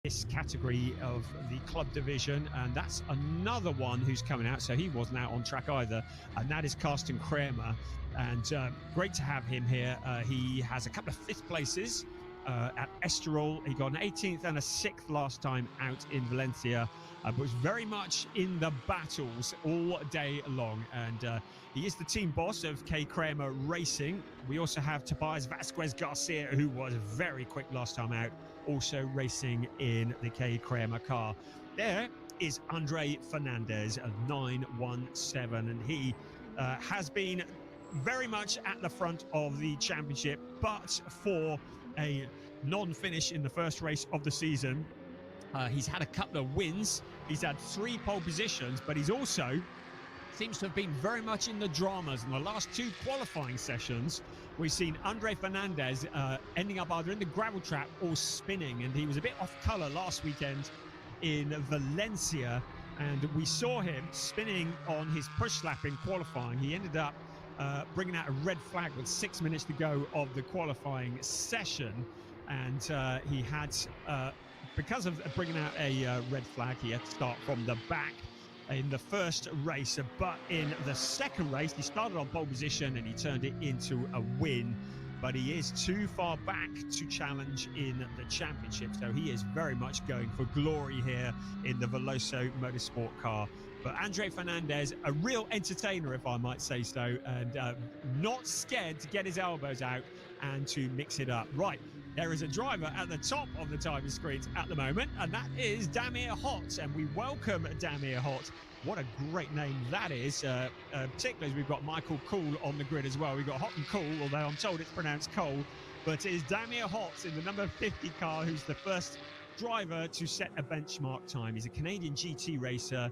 this category of the club division, and that's another one who's coming out. So he wasn't out on track either, and that is Carsten Kramer. And great to have him here. He has a couple of fifth places at Estoril. He got an 18th and a 6th last time out in Valencia, but was very much in the battles all day long. And he is the team boss of K Kramer Racing. We also have Tobias Vasquez Garcia, who was very quick last time out, also racing in the K Kramer car. There is Andre Fernandez of 917, and he has been very much at the front of the championship, but for a non-finish in the first race of the season. He's had a couple of wins. He's had 3 pole positions, but he's also seems to have been very much in the dramas. In the last 2 qualifying sessions, we've seen Andre Fernandez ending up either in the gravel trap or spinning, and he was a bit off colour last weekend in Valencia, and we saw him spinning on his push slap in qualifying. He ended up bringing out a red flag with 6 minutes to go of the qualifying session, and he had because of bringing out a red flag, he had to start from the back in the first race. But in the second race, he started on pole position and he turned it into a win, but he is too far back to challenge in the championship, so he is very much going for glory here in the Veloso Motorsport car. But Andre Fernandez, a real entertainer, if I might say so, and not scared to get his elbows out and to mix it up. Right, there is a driver at the top of the timing screens at the moment, and that is Damir Hott, and we welcome Damir Hott. What a great name that is, particularly as we've got Michael Cool on the grid as well. We've got Hott and Cool, although I'm told it's pronounced Cole, but it is Damir Hott in the number 50 car, who's the first driver to set a benchmark time. He's a Canadian GT racer.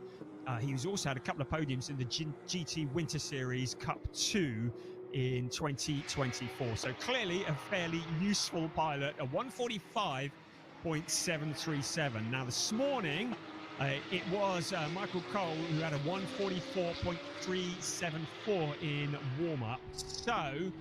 He's also had a couple of podiums in the GT Winter Series Cup 2 in 2024. So clearly a fairly useful pilot, a 145.737. Now this morning, it was Michael Cole who had a 144.374 in warm-up. So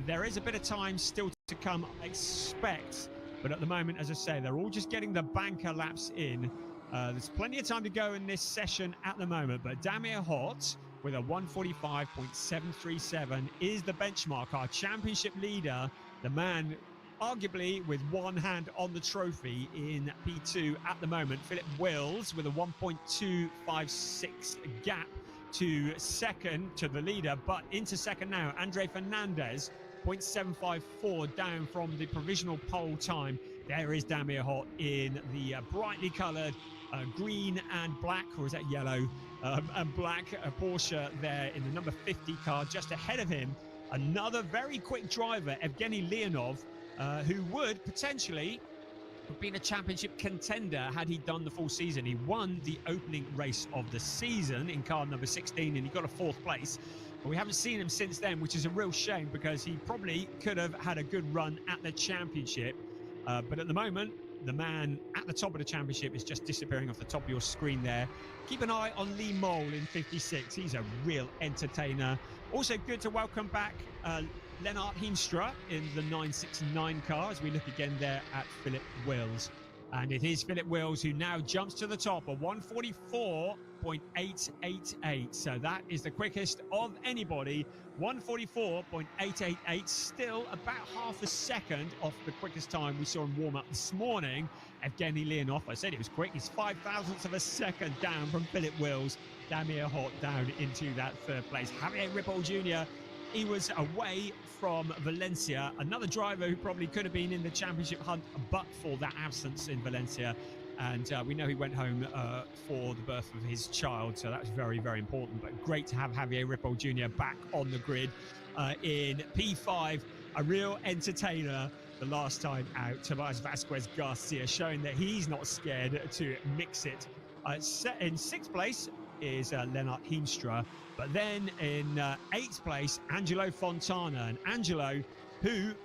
there is a bit of time still to come, I expect. But at the moment, as I say, they're all just getting the banker laps in. There's plenty of time to go in this session at the moment, but Damir Hott with a 145.737 is the benchmark, our championship leader, the man arguably with one hand on the trophy in P2 at the moment. Philip Wills with a 1.256 gap to second, to the leader, but into second now, Andre Fernandez, 0.754 down from the provisional pole time. There is Damir Hott in the brightly coloured green and black, or is that yellow and black Porsche there in the number 50 car. Just ahead of him, another very quick driver, Evgeny Leonov, who would potentially have been a championship contender had he done the full season. He won the opening race of the season in car number 16 and he got a 4th place. But we haven't seen him since then, which is a real shame because he probably could have had a good run at the championship. But at the moment, the man at the top of the championship is just disappearing off the top of your screen there. Keep an eye on Lee Mole in 56. He's a real entertainer. Also good to welcome back Lennart Hinstra in the 969 car as we look again there at Philip Wills. And it is Philip Wills who now jumps to the top, a 144.888. So that is the quickest of anybody. 144.888, still about half a second off the quickest time we saw him warm up this morning. Evgeny Leonov, I said it was quick. He's 0.05 of a second down from Philip Wills. Damir Hott down into that 3rd place. Javier Ripoll Jr., he was away from Valencia, another driver who probably could have been in the championship hunt but for that absence in Valencia. And we know he went home for the birth of his child, so that's very, very important. But great to have Javier Ripoll Jr. back on the grid in P5. A real entertainer the last time out. Tobias Vasquez Garcia showing that he's not scared to mix it. In 6th place is Lennart Hinstra, but then in 8th place, Angelo Fontana. And Angelo, who,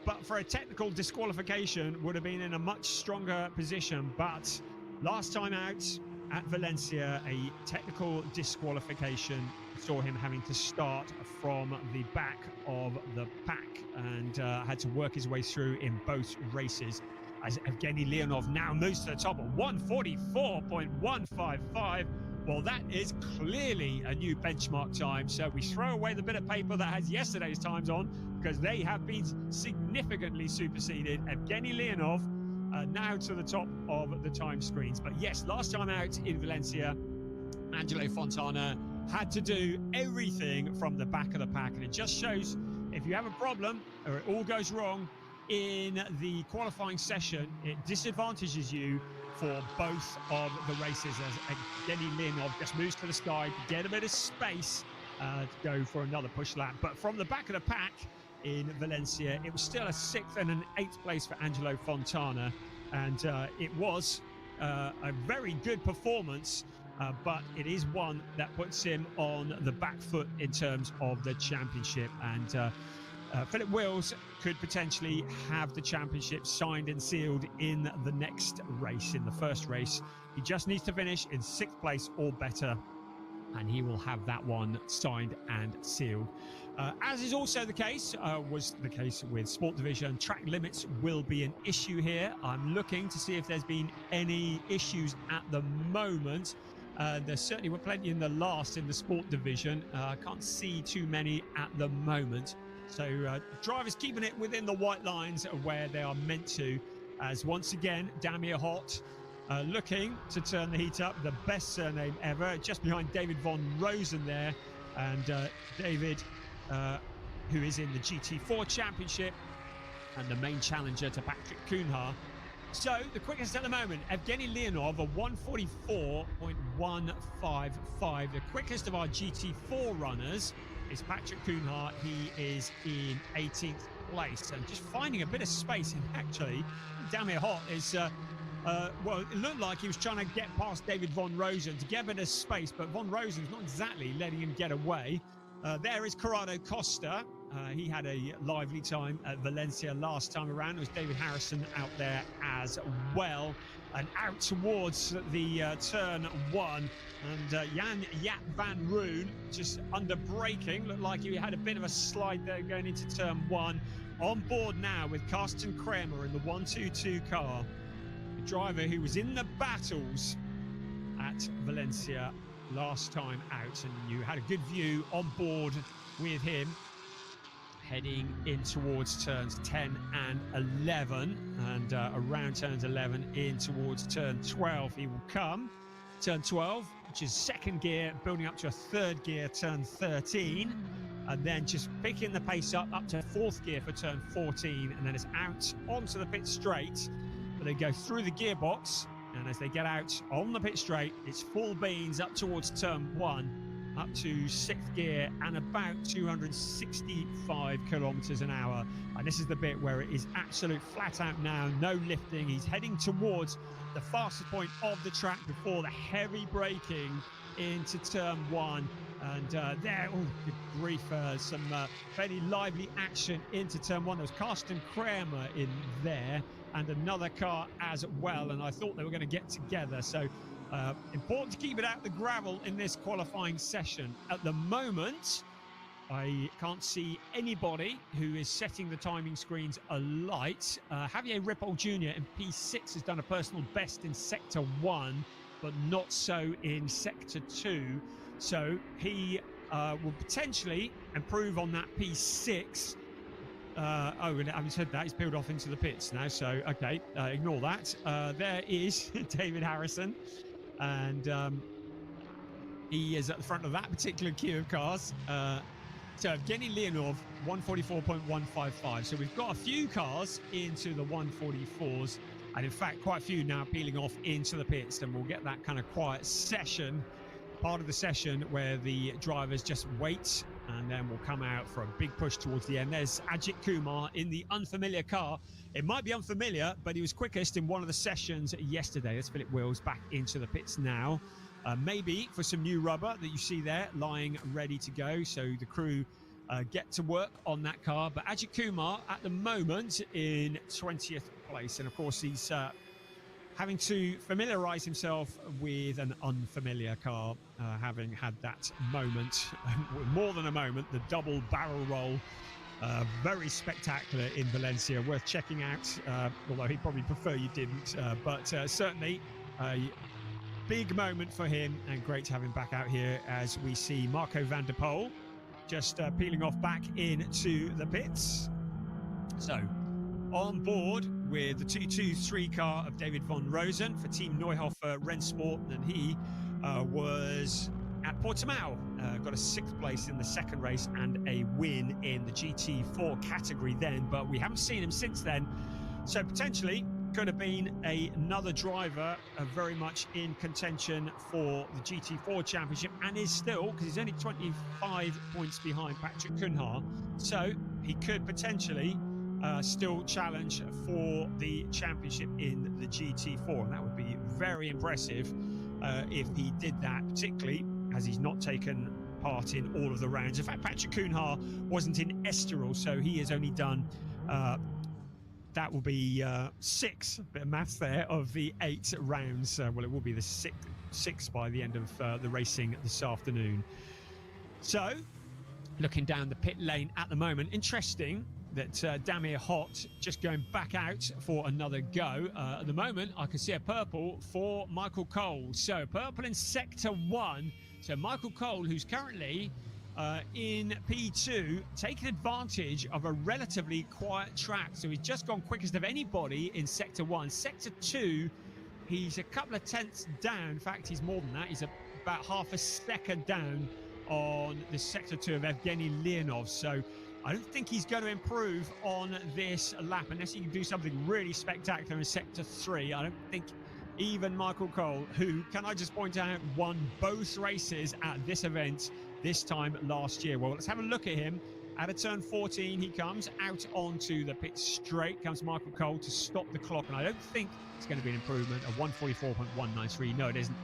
but for a technical disqualification, would have been in a much stronger position. But last time out at Valencia, a technical disqualification saw him having to start from the back of the pack and had to work his way through in both races. as Evgeny Leonov now moves to the top at 1:44.155. Well, that is clearly a new benchmark time. So we throw away the bit of paper that has yesterday's times on, because they have been significantly superseded. Evgeny Leonov now to the top of the time screens. But yes, last time out in Valencia, Angelo Fontana had to do everything from the back of the pack. And it just shows, if you have a problem or it all goes wrong in the qualifying session, it disadvantages you for both of the races, as Evgeny Leonov just moves to the side to get a bit of space to go for another push lap. But from the back of the pack in Valencia, it was still a 6th and an 8th place for Angelo Fontana, and it was a very good performance, but it is one that puts him on the back foot in terms of the championship. And Philip Wills could potentially have the championship signed and sealed in the next race, in the first race. He just needs to finish in 6th place or better, and he will have that one signed and sealed. As is also the case, was the case with Sport Division, track limits will be an issue here. I'm looking to see if there's been any issues at the moment. There certainly were plenty in the last in the Sport Division. I can't see too many at the moment. So drivers keeping it within the white lines where they are meant to, as once again, Damir Hott looking to turn the heat up. The best surname ever, just behind David von Rosen there. And David, who is in the GT4 Championship and the main challenger to Patrick Kuhnhaar. So the quickest at the moment, Evgeny Leonov, a 1:44.155. The quickest of our GT4 runners is Patrick Kuhnhaar. He is in 18th place, and just finding a bit of space. And actually, Damir Hott is, well, it looked like he was trying to get past David von Rosen to get a bit of space, but von Rosen's not exactly letting him get away. There is Corrado Costa. He had a lively time at Valencia last time around. It was David Harrison out there as well. And out towards the turn 1. And Jan Jaap van Roon just under braking. Looked like he had a bit of a slide there going into turn 1. On board now with Carsten Kramer in the 122 car. The driver who was in the battles at Valencia last time out. And you had a good view on board with him, heading in towards turns 10 and 11, and around turns 11 in towards turn 12 he will come. Turn 12, which is 2nd gear, building up to a 3rd gear, turn 13, and then just picking the pace up to 4th gear for turn 14, and then it's out onto the pit straight. But they go through the gearbox, and as they get out on the pit straight, it's full beans up towards turn 1, up to 6th gear and about 265 kilometers an hour. And this is the bit where it is absolute flat out now, no lifting. He's heading towards the fastest point of the track before the heavy braking into turn 1. And there, oh, good grief, some fairly lively action into turn 1. There was Carsten Kramer in there and another car as well. And I thought they were going to get together. So important to keep it out the gravel in this qualifying session. At the moment, I can't see anybody who is setting the timing screens alight. Javier Ripoll Jr. in P6 has done a personal best in Sector 1, but not so in Sector 2. So he will potentially improve on that P6. Oh, and having said that, he's peeled off into the pits now. So, okay, ignore that. There is David Harrison. And he is at the front of that particular queue of cars. So Evgeny Leonov, 1:44.155. So we've got a few cars into the 1:44s, and in fact quite a few now peeling off into the pits, and we'll get that kind of quiet session, part of the session where the drivers just wait, and then we'll come out for a big push towards the end. There's AJITHKUMAR in the unfamiliar car. It might be unfamiliar, but he was quickest in one of the sessions yesterday. There's Philip Wills back into the pits now. Maybe for some new rubber that you see there lying ready to go. So the crew get to work on that car. But AJITHKUMAR at the moment in 20th place. And of course, he's having to familiarize himself with an unfamiliar car, having had that moment, more than a moment, the double barrel roll Very spectacular in Valencia, worth checking out, although he'd probably prefer you didn't. But certainly a big moment for him, and great to have him back out here as we see Marco van der Poel just peeling off back into the pits. So on board with the 223 car of David von Rosen for Team Neuhofer Rennsport, and he was at Portimao, got a 6th place in the second race and a win in the GT4 category then, but we haven't seen him since then. So potentially could have been another driver very much in contention for the GT4 championship, and is still, because he's only 25 points behind Patrick Cunha, so he could potentially still challenge for the championship in the GT4, and that would be very impressive if he did that, particularly as he's not taken part in all of the rounds. In fact, Patrick Cunha wasn't in Estoril, so he has only done that will be 6, bit of maths there, of the 8 rounds. Well, it will be the 6 by the end of the racing this afternoon. So looking down the pit lane at the moment, interesting that Damir Hott just going back out for another go. At the moment, I can see a purple for Michael Cole. So purple in Sector 1. So Michael Cole, who's currently in P2, taking advantage of a relatively quiet track. So he's just gone quickest of anybody in Sector 1. Sector 2, he's a couple of tenths down. In fact, he's more than that. He's about half a second down on the Sector 2 of Evgeny Leonov. So I don't think he's going to improve on this lap unless he can do something really spectacular in Sector 3. I don't think even Michael Cole, who, can I just point out, won both races at this event this time last year. Well, let's have a look at him. At a turn 14, he comes out onto the pit straight, comes Michael Cole to stop the clock, and I don't think it's going to be an improvement of 144.193. No, it isn't.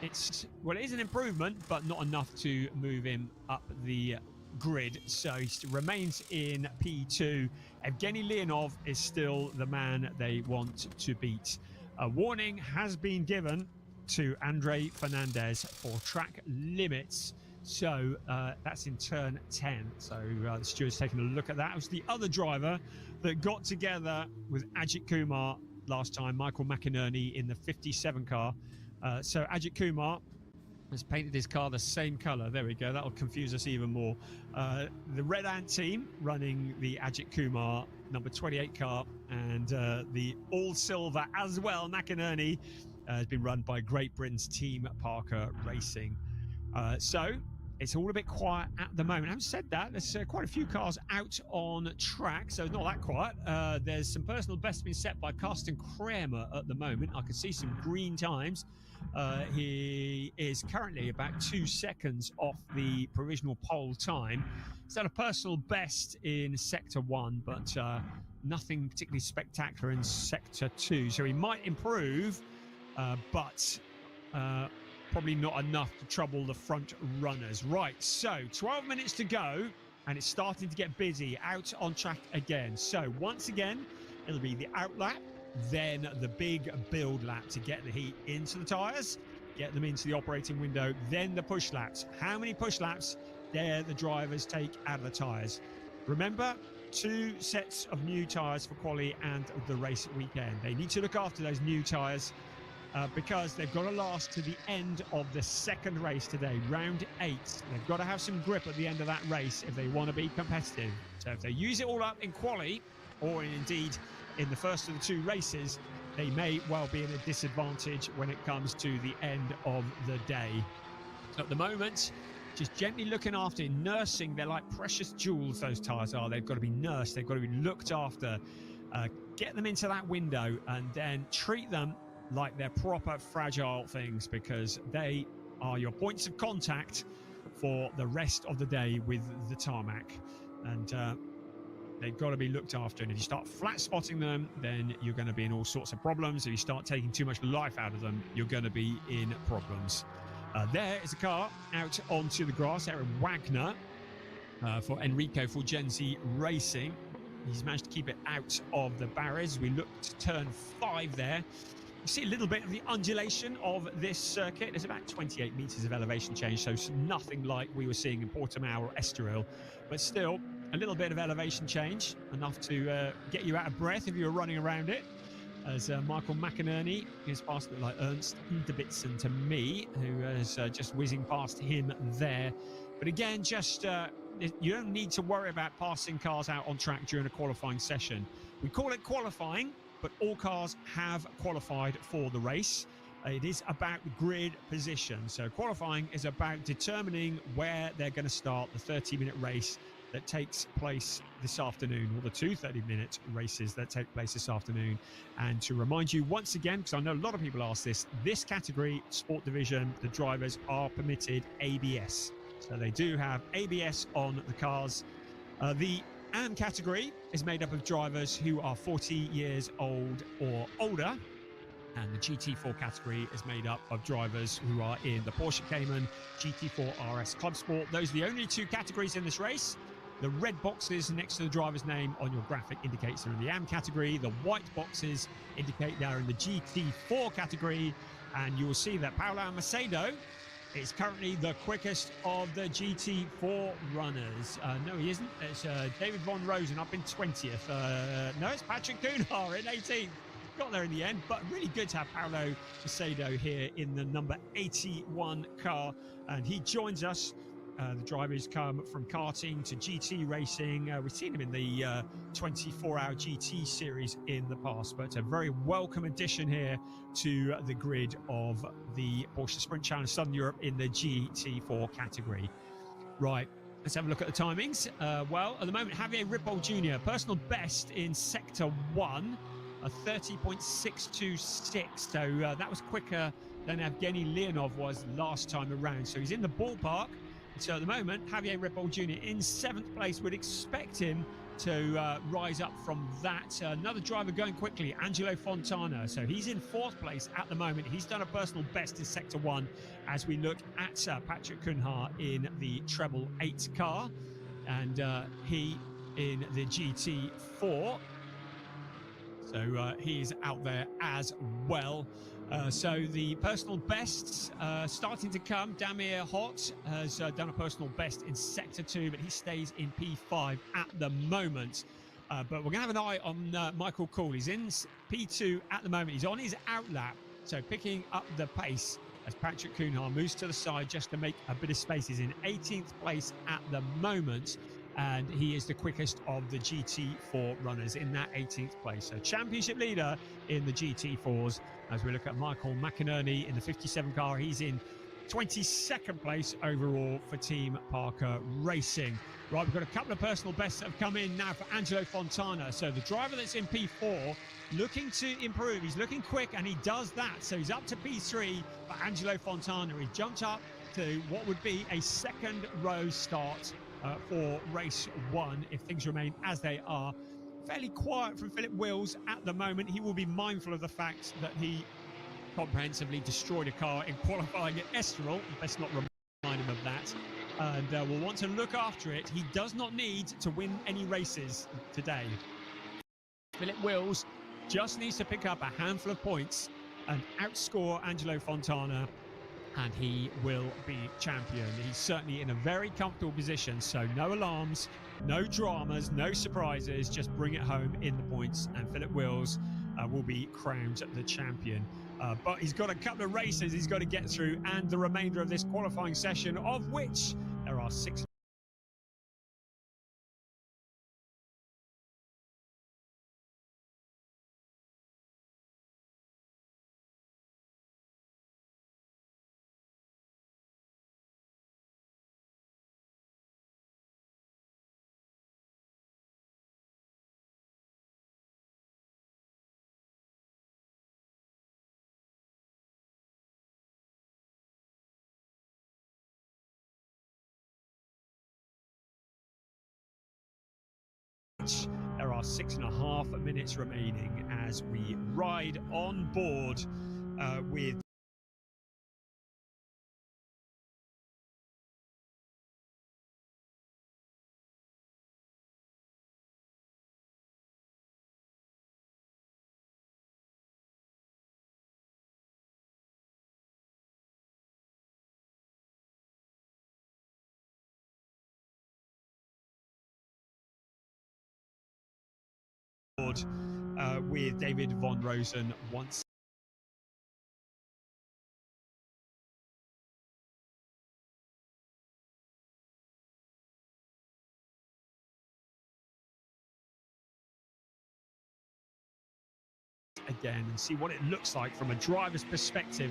It is an improvement, but not enough to move him up the grid. So he remains in P2. Evgeny Leonov is still the man they want to beat. A warning has been given to Andre Fernandez for track limits. So that's in turn 10. So the steward's taking a look at that. It was the other driver that got together with AJITHKUMAR last time, Michael McInerney, in the 57 car. So AJITHKUMAR has painted his car the same colour. There we go. That'll confuse us even more. The Red Ant team running the AJITHKUMAR number 28 car, and the all-silver as well, McInerney, has been run by Great Britain's Team Parker Racing. So it's all a bit quiet at the moment. Having said that, there's quite a few cars out on track, so it's not that quiet. There's some personal bests being set by Carsten Kramer at the moment. I can see some green times. He is currently about 2 seconds off the provisional pole time. He's done a personal best in Sector 1, but nothing particularly spectacular in Sector 2. So he might improve, but probably not enough to trouble the front runners. Right, so 12 minutes to go, and it's starting to get busy out on track again. So once again, it'll be the out lap, then the big build lap to get the heat into the tyres, get them into the operating window, then the push laps. How many push laps dare the drivers take out of the tyres? Remember, 2 sets of new tyres for quali and the race weekend. They need to look after those new tyres because they've got to last to the end of the second race today, round 8. They've got to have some grip at the end of that race if they want to be competitive. So if they use it all up in quali, or indeed in the first of the 2 races, they may well be in a disadvantage when it comes to the end of the day. So at the moment, just gently looking after, nursing. They're like precious jewels, those tyres are. They've got to be nursed. They've got to be looked after. Get them into that window and then treat them like they're proper fragile things, because they are your points of contact for the rest of the day with the tarmac. And they've got to be looked after. And if you start flat spotting them, then you're going to be in all sorts of problems. If you start taking too much life out of them, you're going to be in problems. There is a car out onto the grass, Eric Wagner, for Enrico Fulgenzi Racing. He's managed to keep it out of the barriers. We look to turn 5 there. You see a little bit of the undulation of this circuit. There's about 28 meters of elevation change, so nothing like we were seeing in Portimao or Estoril, but still a little bit of elevation change, enough to get you out of breath if you were running around it. As Michael McInerney is past it like Ernst Inderbitzen to me, who is just whizzing past him there. But again, just you don't need to worry about passing cars out on track during a qualifying session. We call it qualifying, but all cars have qualified for the race. It is about grid position. So qualifying is about determining where they're going to start the 30-minute race that takes place this afternoon, or the two 30-minute races that take place this afternoon. And to remind you once again, because I know a lot of people ask this category, Sport Division, the drivers are permitted ABS. So they do have ABS on the cars. The AM category is made up of drivers who are 40 years old or older. And the GT4 category is made up of drivers who are in the Porsche Cayman GT4 RS Club Sport. Those are the only two categories in this race. The red boxes next to the driver's name on your graphic indicates they're in the AM category. The white boxes indicate they're in the GT4 category. And you will see that Paulo Macedo is currently the quickest of the GT4 runners. No, he isn't. It's David Von Rosen up in 20th. No, it's Patrick Cunha in 18th. Got there in the end, but really good to have Paulo Macedo here in the number 81 car. And he joins us. The drivers come from karting to GT racing. We've seen him in the 24-hour GT series in the past, but a very welcome addition here to the grid of the Porsche Sprint Challenge Southern Europe in the GT4 category. Right, let's have a look at the timings. Well, at the moment, Javier Ripoll Jr., personal best in Sector 1, a 30.626. So that was quicker than Evgeny Leonov was last time around. So he's in the ballpark. So at the moment, Javier Ripoll Jr. in 7th place. Would expect him to rise up from that. Another driver going quickly, Angelo Fontana. So he's in 4th place at the moment. He's done a personal best in Sector 1 as we look at Patrick Cunha in the Treble 8 car. And he in the GT4. So he's out there as well. So the personal bests starting to come. Damir Hott has done a personal best in Sector 2, but he stays in P5 at the moment. But we're going to have an eye on Michael Kuhl. He's in P2 at the moment. He's on his outlap, so picking up the pace as Patrick Cunha moves to the side just to make a bit of space. He's in 18th place at the moment. And he is the quickest of the GT4 runners in that 18th place. So championship leader in the GT4s. As we look at Michael McInerney in the 57 car, he's in 22nd place overall for Team Parker Racing. Right, we've got a couple of personal bests that have come in now for Angelo Fontana. So the driver that's in P4 looking to improve. He's looking quick and he does that. So he's up to P3 for Angelo Fontana. He jumped up to what would be a second row start for race 1 if things remain as they are. Fairly quiet from Philip Wills at the moment. He will be mindful of the fact that he comprehensively destroyed a car in qualifying at Estoril. Let's not remind him of that. And will want to look after it. He does not need to win any races today. Philip Wills just needs to pick up a handful of points and outscore Angelo Fontana, and he will be champion. He's certainly in a very comfortable position, so no alarms, no dramas, no surprises, just bring it home in the points, and Philip Wills will be crowned the champion. But he's got a couple of races he's got to get through, and the remainder of this qualifying session, of which there are 6There are 6.5 minutes remaining as we ride on board with squad with David von Rosen once again and see what it looks like from a driver's perspective.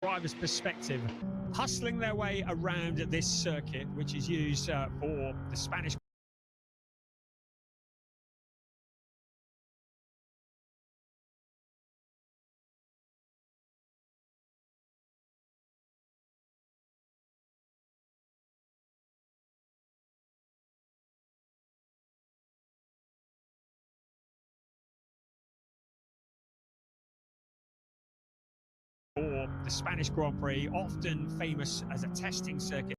Driver's perspective, hustling their way around this circuit, which is used for the Spanish Grand Prix, often famous as a testing circuit.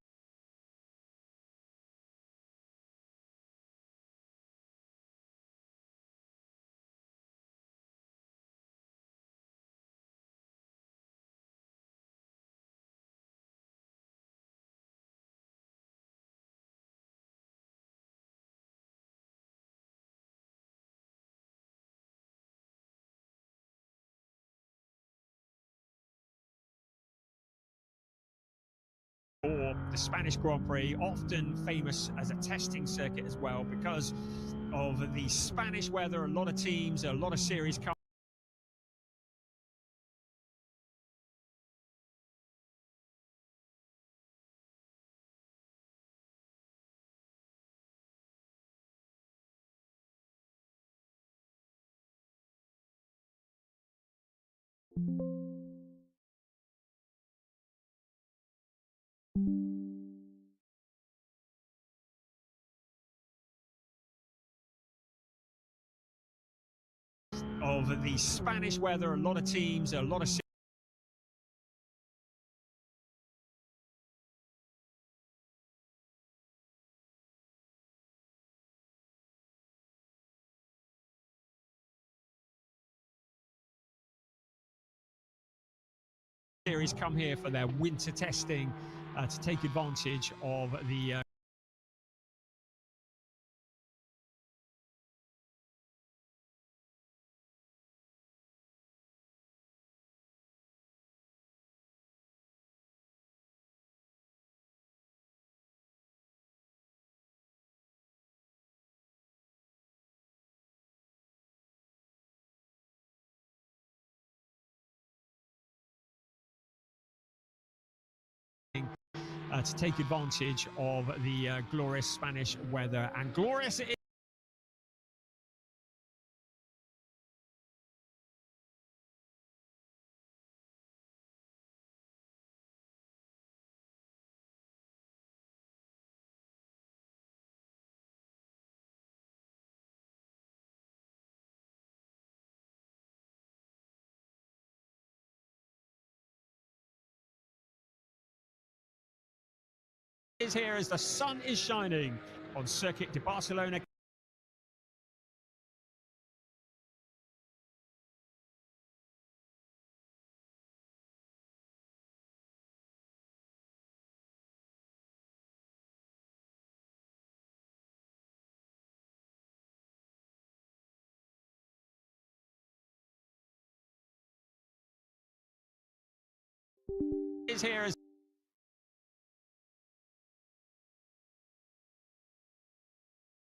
For the Spanish Grand Prix, often famous as a testing circuit as well because of the Spanish weather. A lot of teams, a lot of series come of the Spanish weather. A lot of teams, a lot of series come here for their winter testing to take advantage of the to take advantage of the glorious Spanish weather. And glorious it is here as the sun is shining on Circuit de Barcelona. Is here as